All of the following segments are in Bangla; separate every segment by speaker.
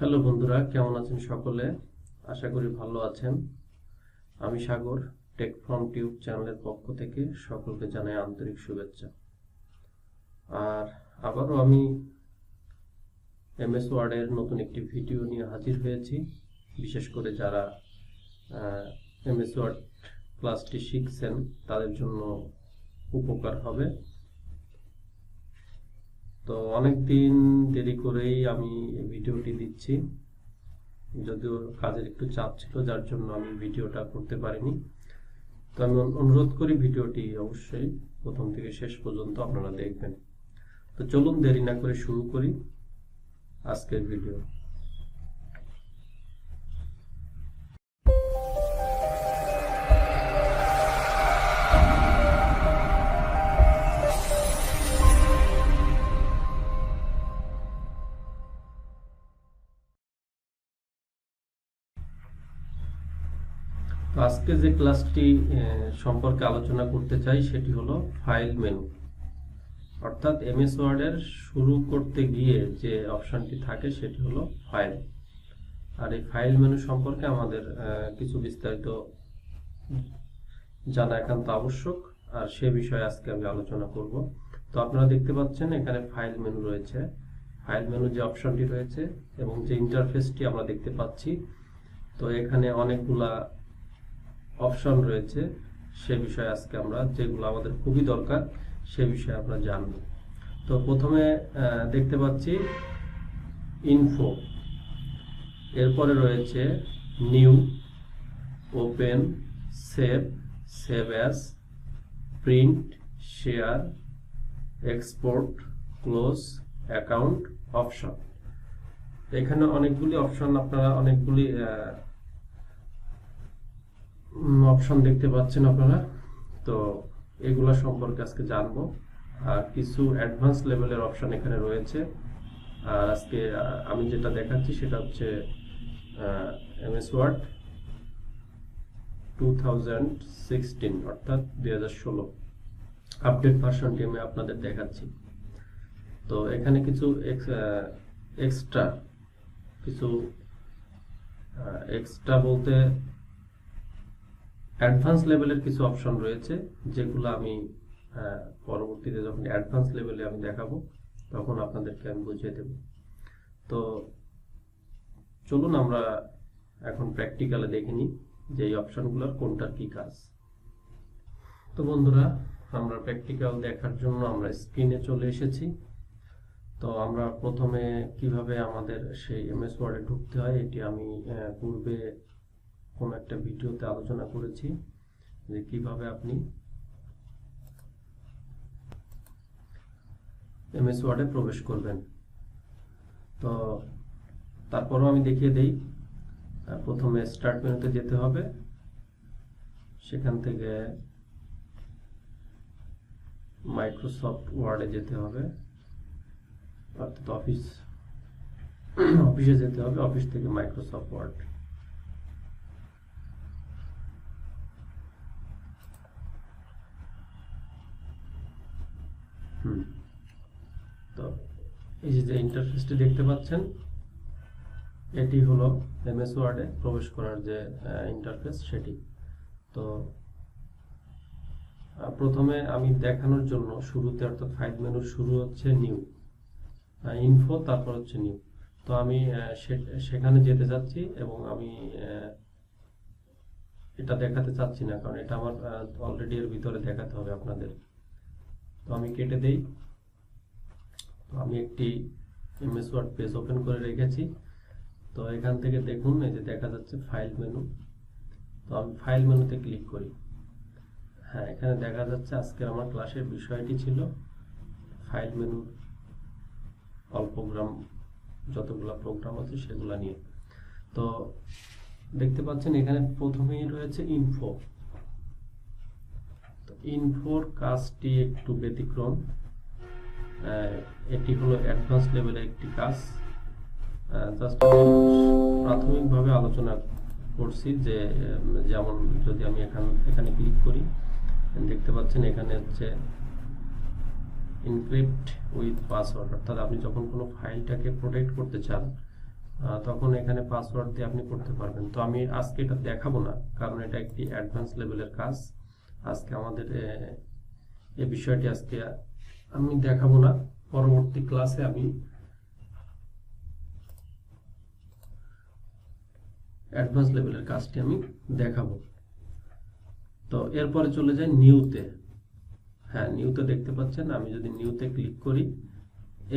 Speaker 1: হ্যালো বন্ধুরা, কেমন আছেন সকলে? আশা করি ভালো আছেন। আমি সাগর, টেক ফ্রম টিউব চ্যানেলের পক্ষ থেকে সকলকে জানাই আন্তরিক শুভেচ্ছা। আর আবারও আমি এমএস ওয়ার্ডের নতুন একটি ভিডিও নিয়ে হাজির হয়েছি। বিশেষ করে যারা এমএস ওয়ার্ড ক্লাসটি শিখছেন তাদের জন্য উপকার হবে। তো অনেক দিন দেরি করেই আমি এই ভিডিওটি দিচ্ছি, যদিও কাজের একটু চাপ ছিল, যার জন্য আমি ভিডিওটা করতে পারিনি। তো আমি অনুরোধ করি ভিডিওটি অবশ্যই প্রথম থেকে শেষ পর্যন্ত আপনারা দেখবেন। তো চলুন দেরি না করে শুরু করি আজকের ভিডিও। তো আজকে যে ক্লাসটি সম্পর্কে আলোচনা করতে চাই সেটি হলো ফাইল মেনু। অর্থাৎ এমএস ওয়ার্ডের শুরু করতে গিয়ে যে অপশনটি থাকে সেটি হলো ফাইল। আর এই ফাইল মেনু সম্পর্কে আমাদের কিছু বিস্তারিত জানা একান্ত আবশ্যক, আর সে বিষয়ে আজকে আমি আলোচনা করব। তো আপনারা দেখতে পাচ্ছেন এখানে ফাইল মেনু রয়েছে। ফাইল মেনু যে অপশনটি রয়েছে এবং যে ইন্টারফেসটি আমরা দেখতে পাচ্ছি, তো এখানে অনেকগুলা অপশন রয়েছে। সে বিষয়ে আজকে আমরা, যেগুলো আমাদের খুবই দরকার, সে বিষয়ে আমরা জানব। তো প্রথমে দেখতে পাচ্ছি ইনফো, এরপরে রয়েছে new, open, save, save as, print, share, export, close, account, option. এখানে অনেকগুলি অপশন, আপনারা অনেকগুলি অপশন দেখতে পাচ্ছেন আপনারা। তো এগুলা সম্পর্কে আজকে জানবো। আর কিছু অ্যাডভান্স লেভেলের অপশন এখানে রয়েছে। আর আজকে আমি যেটা দেখাচ্ছি সেটা হচ্ছে এমএস ওয়ার্ড 2016 অর্থাৎ 2016 আপডেট ভার্সনটি আমি আপনাদের দেখাচ্ছি। তো এখানে কিছু এক্সট্রা বলতে অ্যাডভান্স লেভেলের কিছু অপশন রয়েছে, যেগুলো আমি পরবর্তীতে যখন অ্যাডভান্স লেভেলে আমি দেখাবো তখন আপনাদেরকে আমি বুঝিয়ে দেব। তো চলুন আমরা এখন প্র্যাকটিক্যালে দেখে নিই যে এই অপশনগুলোর কোনটার কি কাজ। তো বন্ধুরা, আমরা প্র্যাকটিক্যাল দেখার জন্য আমরা স্ক্রিনে চলে এসেছি। তো আমরা প্রথমে কিভাবে আমাদের সেই এমএস ওয়ার্ডে ঢুকতে হয় এটি আমি পূর্বে কোন একটা ভিডিওতে আলোচনা করেছি, যে কিভাবে আপনি এমএস ওয়ার্ডে প্রবেশ করবেন। তো তারপরও আমি দেখিয়ে দেই। প্রথমে স্টার্ট মেনুতে যেতে হবে, সেখান থেকে মাইক্রোসফট ওয়ার্ডে যেতে হবে, অর্থাৎ অফিসে যেতে হবে, অফিস থেকে মাইক্রোসফট ওয়ার্ড। তো এই যে ইন্টারফেসটি দেখতে পাচ্ছেন, এটি হলো এমএস ওয়ার্ডে প্রবেশ করার যে ইন্টারফেস সেটি। তো প্রথমে আমি দেখানোর জন্য শুরুতে, অর্থাৎ ফাইল মেনুর শুরু হচ্ছে নিউ, ইনফো, তারপর হচ্ছে নিউ। তো আমি সেখানে যেতে চাচ্ছি এবং আমি এটা দেখাতে চাচ্ছি না, কারণ এটা আমার অলরেডি এর ভিতরে দেখাতে হবে আপনাদের। তো আমি কেটে দেই। তো আমি একটি এমএস ওয়ার্ড পেজ ওপেন করে রেখেছি। তো এখান থেকে দেখুন, এই যে দেখা যাচ্ছে ফাইল মেনু। তো আমি ফাইল মেনুতে ক্লিক করি। হ্যাঁ, এখানে দেখা যাচ্ছে আজকের আমার ক্লাসের বিষয়টি ছিল ফাইল মেনু, অল প্রোগ্রাম, যতগুলো প্রোগ্রাম আছে সেগুলো নিয়ে। তো দেখতে পাচ্ছেন এখানে প্রথমেই রয়েছে ইনফো। তো ইনফোর কাজটি একটু ব্যতিক্রম। এটি হলো অ্যাডভান্স লেভেলের একটি কাজ। জাস্ট প্রাথমিকভাবে আলোচনা করছি যে, যেমন যদি আমি এখানে ক্লিক করি, দেখতে পাচ্ছেন এখানে হচ্ছে এনক্রিপ্ট উইথ পাসওয়ার্ড, অর্থাৎ আপনি যখন কোনো ফাইলটাকে প্রোটেক্ট করতে চান তখন এখানে পাসওয়ার্ড দিয়ে আপনি করতে পারবেন। তো আমি আজকে এটা দেখাবো না, কারণ এটা একটি অ্যাডভান্স লেভেলের কাজ। আজকে আমাদের এই বিষয়টি আজকে আমি দেখাবো না, পরবর্তী ক্লাসে আমি অ্যাডভান্স লেভেলের কাজটি আমি দেখাবো। তো এরপরে চলে যাই নিউতে। হ্যাঁ, নিউতে দেখতে পাচ্ছেন, আমি যদি নিউতে ক্লিক করি,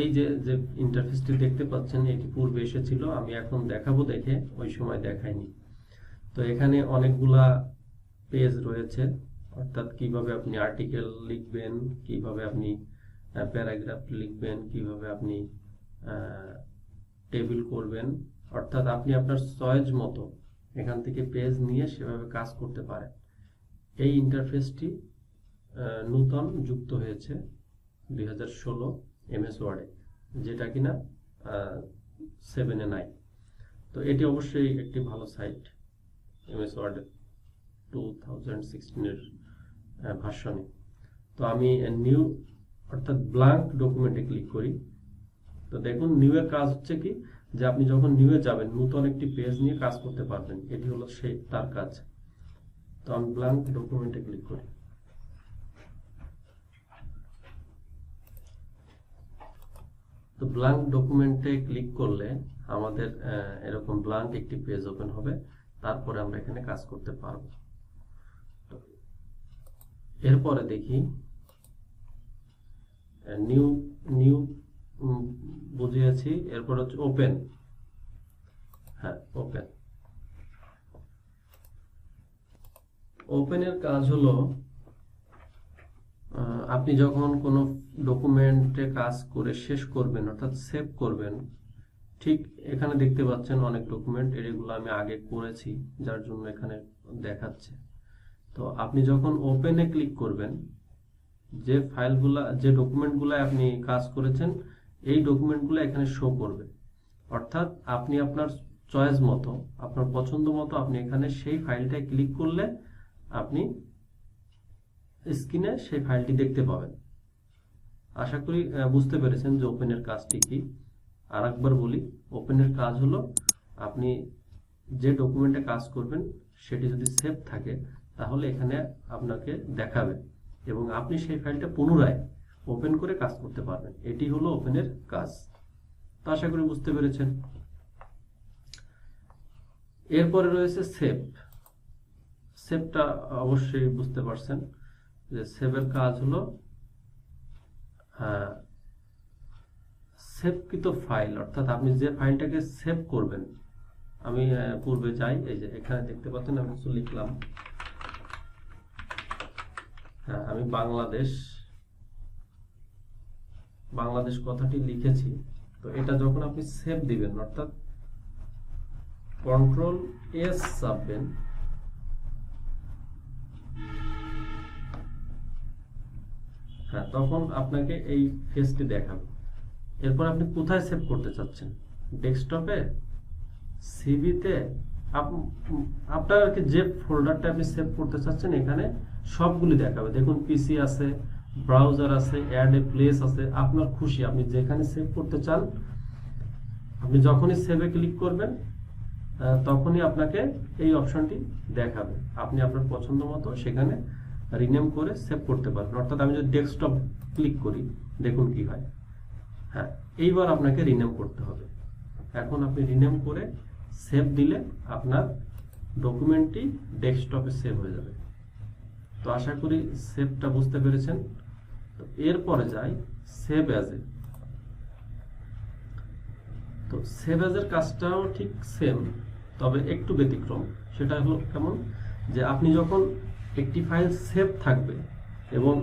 Speaker 1: এই যে যে ইন্টারফেসটি দেখতে পাচ্ছেন এটি পূর্বে এসেছিল, আমি এখন দেখাবো, দেখে ওই সময় দেখাইনি। তো এখানে অনেকগুলা পেজ রয়েছে, অর্থাৎ কিভাবে আপনি আর্টিকেল লিখবেন, কিভাবে আপনি প্যারাগ্রাফ লিখবেন, কিভাবে আপনি টেবিল করবেন, অর্থাৎ আপনি আপনার চয়েস মতো এখান থেকে পেজ নিয়ে সেভাবে কাজ করতে পারেন। এই ইন্টারফেসটি নূতন যুক্ত হয়েছে 2016 এমএস ওয়ার্ডে, যেটা কিনা 7-এ নাই। তো এটি অবশ্যই একটি ভালো সাইট, এমএস ওয়ার্ড 2016 এর ভার্সনে। তো আমি নিউ অর্থাৎ ব্ল্যাঙ্ক ডকুমেন্টে ক্লিক করি। তো দেখুন, নিউ এর কাজ হচ্ছে কি, যে আপনি যখন নিউ এ যাবেন নতুন একটি পেজ নিয়ে কাজ করতে পারবেন, এটি হলো সেই তার কাজ। তো আমি ব্ল্যাঙ্ক ডকুমেন্টে ক্লিক করি। তো ব্ল্যাঙ্ক ডকুমেন্টে ক্লিক করলে আমাদের এরকম ব্ল্যাঙ্ক একটি পেজ ওপেন হবে, তারপরে আমরা এখানে কাজ করতে পারবো। এরপরে দেখি নিউ নিউ বুঝিয়েছি, এরপর হচ্ছে ওপেন। হ্যাঁ, ওপেন। ওপেনের কাজ হলো আপনি যখন কোনো ডকুমেন্টে কাজ করে শেষ করবেন, অর্থাৎ সেভ করবেন, ঠিক এখানে দেখতে পাচ্ছেন অনেক ডকুমেন্ট, এগুলো আমি আগে করেছি যার জন্য এখানে দেখাচ্ছে। তো আপনি যখন ওপেনে ক্লিক করবেন, যে ফাইলগুলা, যে ডকুমেন্টগুলো আপনি কাজ করেছেন, এই ডকুমেন্টগুলো এখানে শো করবে। অর্থাৎ আপনি আপনার চয়েস মতো, আপনার পছন্দ মতো আপনি এখানে সেই ফাইলটায় ক্লিক করলে আপনি স্ক্রিনে সেই ফাইলটি দেখতে পাবেন। আশা করি বুঝতে পেরেছেন যে ওপেনের কাজটি কি। আর একবার বলি, ওপেনের কাজ হলো আপনি যে ডকুমেন্টে কাজ করবেন সেটি যদি সেভ থাকে তাহলে এখানে আপনাকে দেখাবে এবং আপনি সেই ফাইলটা পুনরায় ওপেন করে কাজ করতে পারবেন। এটি হলো ওপেনের কাজ। তো আশা করি বুঝতে পেরেছেন। এরপরে রয়েছে সেভ। সেভটা অবশ্যই বুঝতে পারছেন যে সেভের কাজ হলো সেভকৃত ফাইল, অর্থাৎ আপনি যে ফাইলটাকে সেভ করবেন। আমি পূর্বে যাই, এই যে এখানে দেখতে পাচ্ছেন আমি কিছু লিখলাম। হ্যাঁ, আমি বাংলাদেশ কথাটি লিখেছি। তো এটা যখন আপনি সেভ দিবেন, অর্থাৎ Ctrl+S চাপবেন, হ্যাঁ, তখন আপনাকে এই ফেজটি দেখাবে। এরপর আপনি কোথায় সেভ করতে চাচ্ছেন, ডেস্কটপে, সিভিতে, আপনার আর কি যে ফোল্ডারটা আপনি সেভ করতে চাচ্ছেন এখানে সবগুলি দেখাবে। দেখুন, পিসি আছে, ব্রাউজার আছে, অ্যাড এ প্লেস আছে, আপনার খুশি আপনি যেখানে সেভ করতে চান, আপনি যখনই সেভে ক্লিক করবেন তখনই আপনাকে এই অপশনটি দেখাবে। আপনি আপনার পছন্দ মতো সেখানে রিনেম করে সেভ করতে পারবেন। অর্থাৎ আমি যদি ডেস্কটপ ক্লিক করি, দেখুন কি হয়। হ্যাঁ, এইবার আপনাকে রিনেম করতে হবে। এখন আপনি রিনেম করে সেভ দিলে আপনার ডকুমেন্টটি ডেস্কটপে সেভ হয়ে যাবে। তো আশা করি সেভটা বুঝতে পেরেছেন। তো এরপরে যাই সেভ অ্যাজে। তো সেভ অ্যাজের কাজটাও ঠিক সেম, তবে একটু ব্যতিক্রম। সেটা হলো কেমন, যে আপনি যখন একটি ফাইল সেভ থাকবে এবং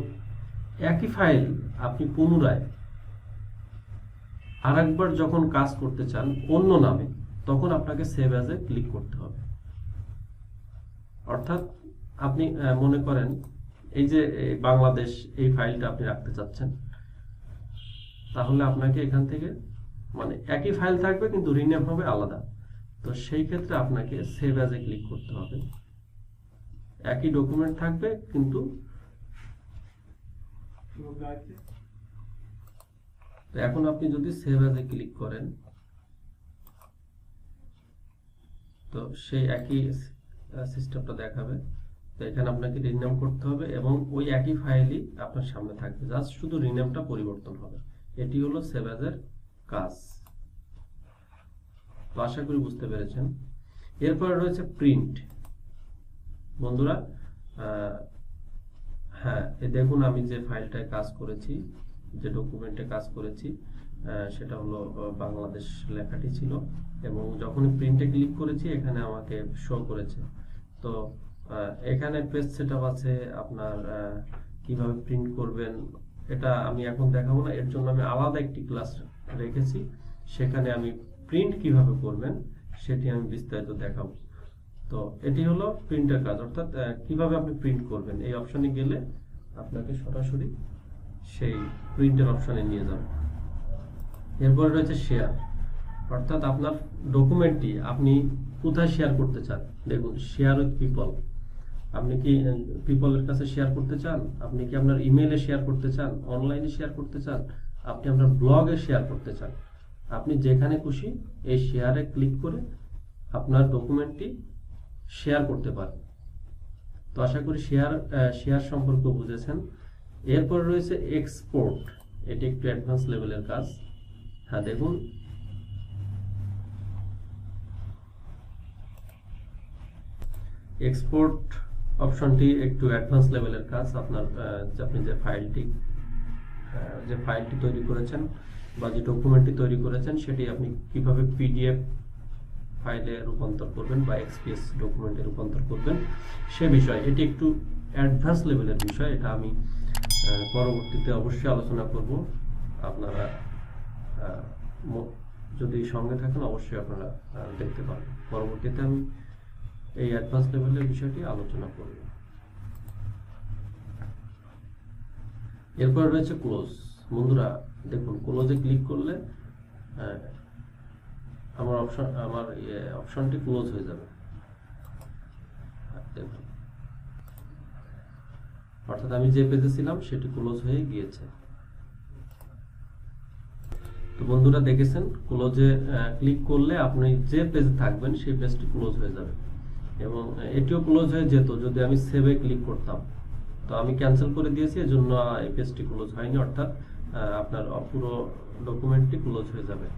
Speaker 1: একই ফাইল আপনি পুনরায় আরেকবার যখন কাজ করতে চান অন্য নামে, তখন আপনাকে সেভ অ্যাজে ক্লিক করতে হবে। অর্থাৎ আপনি মনে করেন এই যে বাংলাদেশ, এই ফাইলটা আপনি রাখতে চাচ্ছেন, তাহলে আপনাকে এখান থেকে মানে একই ফাইল থাকবে কিন্তু রিনেম হবে আলাদা। তো সেই ক্ষেত্রে আপনাকে সেভ অ্যাজে ক্লিক করতে হবে। একই ডকুমেন্ট থাকবে কিন্তু এখন আপনি যদি সেভ অ্যাজে ক্লিক করেন, তো সেই একই সিস্টেমটা দেখাবে। তো এখানে আপনাকে রিনেম করতে হবে এবং ওই একই ফাইলই আপনার সামনে থাকবে, জাস্ট শুধু রিনেমটা পরিবর্তন হবে। এটি হলো সেভ অ্যাজ এর কাজ। তো আশা করি বুঝতে পেরেছেন। এরপরে রয়েছে প্রিন্ট। বন্ধুরা হ্যাঁ, দেখুন আমি যে ফাইলটায় কাজ করেছি, যে ডকুমেন্টে কাজ করেছি, সেটা হলো বাংলাদেশ লেখাটি ছিল, এবং যখন প্রিন্টে ক্লিক করেছি এখানে আমাকে শো করেছে। তো এখানে পেজ সেটআপ আছে, আপনার কিভাবে প্রিন্ট করবেন এটা আমি এখন দেখাবো না, এর জন্য আমি আলাদা একটি ক্লাস রেখেছি, সেখানে আমি প্রিন্ট কিভাবে করবেন সেটি আমি বিস্তারিত দেখাবো। তো এটি হলো প্রিন্টের কাজ, অর্থাৎ কিভাবে আপনি প্রিন্ট করবেন। এই অপশনে গেলে আপনাকে সরাসরি সেই প্রিন্টের অপশনে নিয়ে যাবে। এরপরে রয়েছে শেয়ার, অর্থাৎ আপনার ডকুমেন্টটি আপনি কোথায় শেয়ার করতে চান। দেখুন, শেয়ার উইথ পিপল, আপনি কি পিপলের কাছে শেয়ার করতে চান, আপনি কি আপনার ইমেইলে শেয়ার করতে চান, অনলাইনে শেয়ার করতে চান, আপনি আপনার ব্লগে শেয়ার করতে চান, আপনি যেখানে খুশি এই শেয়ারে ক্লিক করে আপনার ডকুমেন্টটি শেয়ার করতে পারেন। তো আশা করি শেয়ার সম্পর্কে বুঝেছেন। এরপর রয়েছে এক্সপোর্ট, এটি একটু অ্যাডভান্স লেভেলের কাজ। হ্যাঁ, দেখুন এক্সপোর্ট অপশনটি একটু অ্যাডভান্স লেভেলের কাজ। আপনার আপনি যে ফাইলটি তৈরি করেছেন বা যে ডকুমেন্টটি তৈরি করেছেন সেটি আপনি কিভাবে পিডিএফ ফাইলে রূপান্তর করবেন বা এক্সপিএস ডকুমেন্টে রূপান্তর করবেন সে বিষয়, এটি একটু অ্যাডভান্স লেভেলের বিষয়। এটা আমি পরবর্তীতে অবশ্যই আলোচনা করব। আপনারা যদি সঙ্গে থাকেন অবশ্যই আপনারা দেখতে পাবেন। পরবর্তীতে আমি এই অ্যাডভান্স লেভেলের বিষয়টি আলোচনা করব। এরপর রয়েছে ক্লোজ। বন্ধুরা দেখুন, ক্লোজে ক্লিক করলে আমার অপশনটি ক্লোজ হয়ে যাবে। দেখুন, অর্থাৎ আমি যে পেজে ছিলাম সেটি ক্লোজ হয়ে গিয়েছে। তো বন্ধুরা দেখেছেন, ক্লোজে ক্লিক করলে আপনি যে পেজে থাকবেন সেই পেজটি ক্লোজ হয়ে যাবে, এবং এটিও ক্লোজ হয়ে যেত যদি আমি সেভে ক্লিক করতাম। তো আমি ক্যান্সেল করে দিয়েছি, এজন্য এই পেজটি ক্লোজ হয়নি, অর্থাৎ আপনার পুরো ডকুমেন্টটি ক্লোজ হয়ে যাবে।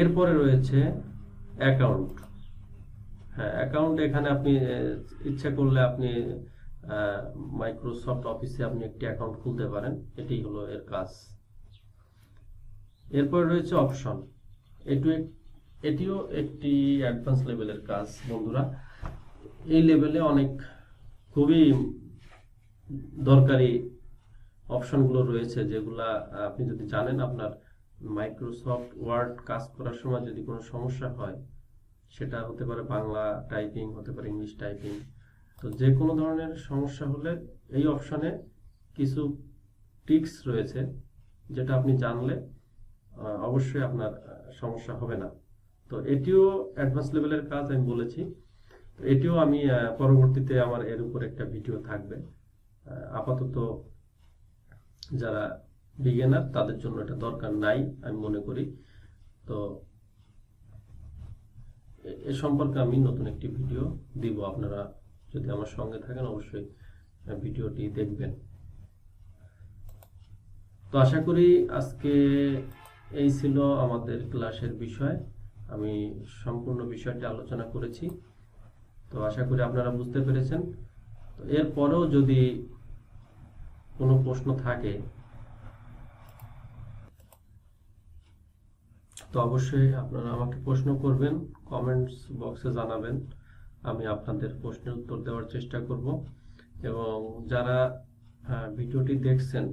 Speaker 1: এরপরে রয়েছে অ্যাকাউন্ট। হ্যাঁ, অ্যাকাউন্ট, এখানে আপনি ইচ্ছা করলে আপনি মাইক্রোসফট অফিসে আপনি একটি অ্যাকাউন্ট খুলতে পারেন, এটি হলো এর কাজ। এরপরে রয়েছে অপশন, এটিও একটি অ্যাডভান্স লেভেলের কাজ। বন্ধুরা এই লেভেলে অনেক খুবই দরকারি অপশনগুলো রয়েছে, যেগুলা আপনি যদি জানেন, আপনার মাইক্রোসফট ওয়ার্ড কাজ করার সময় যদি কোনো সমস্যা হয়, সেটা হতে পারে বাংলা টাইপিং, হতে পারে ইংলিশ টাইপিং, তো যে কোনো ধরনের সমস্যা হলে এই অপশনে কিছু টিপস রয়েছে, যেটা আপনি জানলে অবশ্যই আপনার সমস্যা হবে না। তো এটিও অ্যাডভান্স লেভেলের কাজ আমি বলেছি। তো এটিও আমি পরবর্তীতে আমার এর উপর একটা ভিডিও থাকবে। আপাতত যারা বিগিনার তাদের জন্য এটা দরকার নাই আমি মনে করি। তো এ সম্পর্কে আমি নতুন একটি ভিডিও দিব, আপনারা যদি আমার সঙ্গে থাকেন অবশ্যই ভিডিওটি দেখবেন। তো আশা করি আজকে এই ছিল আমাদের ক্লাসের বিষয়, আমি সম্পূর্ণ বিষয়টি আলোচনা করেছি। তো আশা করি আপনারা বুঝতে পেরেছেন। তো এরপরেও যদি কোনো প্রশ্ন থাকে তো অবশ্যই আপনারা আমাকে প্রশ্ন করবেন, কমেন্টস বক্সে জানাবেন, আমি আপনাদের প্রশ্নের উত্তর দেওয়ার চেষ্টা করব। এবং যারা ভিডিওটি দেখছেন,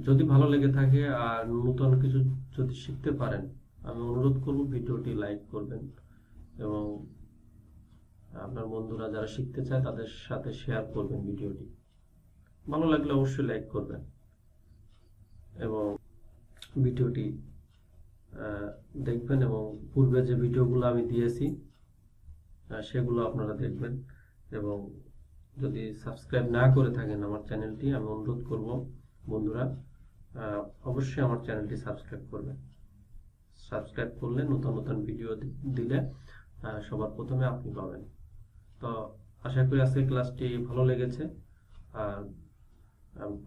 Speaker 1: যদি ভালো লেগে থাকে আর নতুন কিছু যদি শিখতে পারেন, আমি অনুরোধ করব ভিডিওটি লাইক করবেন, এবং আপনার বন্ধুরা যারা শিখতে চায় তাদের সাথে শেয়ার করবেন ভিডিওটি। ভালো লাগলে অবশ্যই লাইক করবেন, এবং ভিডিওটি দেখবেন, এবং পূর্বে যে ভিডিওগুলো আমি দিয়েছি সেগুলো আপনারা দেখবেন। এবং যদি সাবস্ক্রাইব না করে থাকেন আমার চ্যানেলটি, আমি অনুরোধ করব বন্ধুরা অবশ্যই আমার চ্যানেলটি সাবস্ক্রাইব করবেন। সাবস্ক্রাইব করলে নতুন নতুন ভিডিও দিলে সবার প্রথমে আপনি পাবেন। তো আশা করি আজকের ক্লাসটি ভালো লেগেছে। আর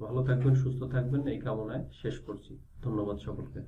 Speaker 1: ভালো থাকবেন, সুস্থ থাকবেন এই কামনায় শেষ করছি। ধন্যবাদ সকলকে।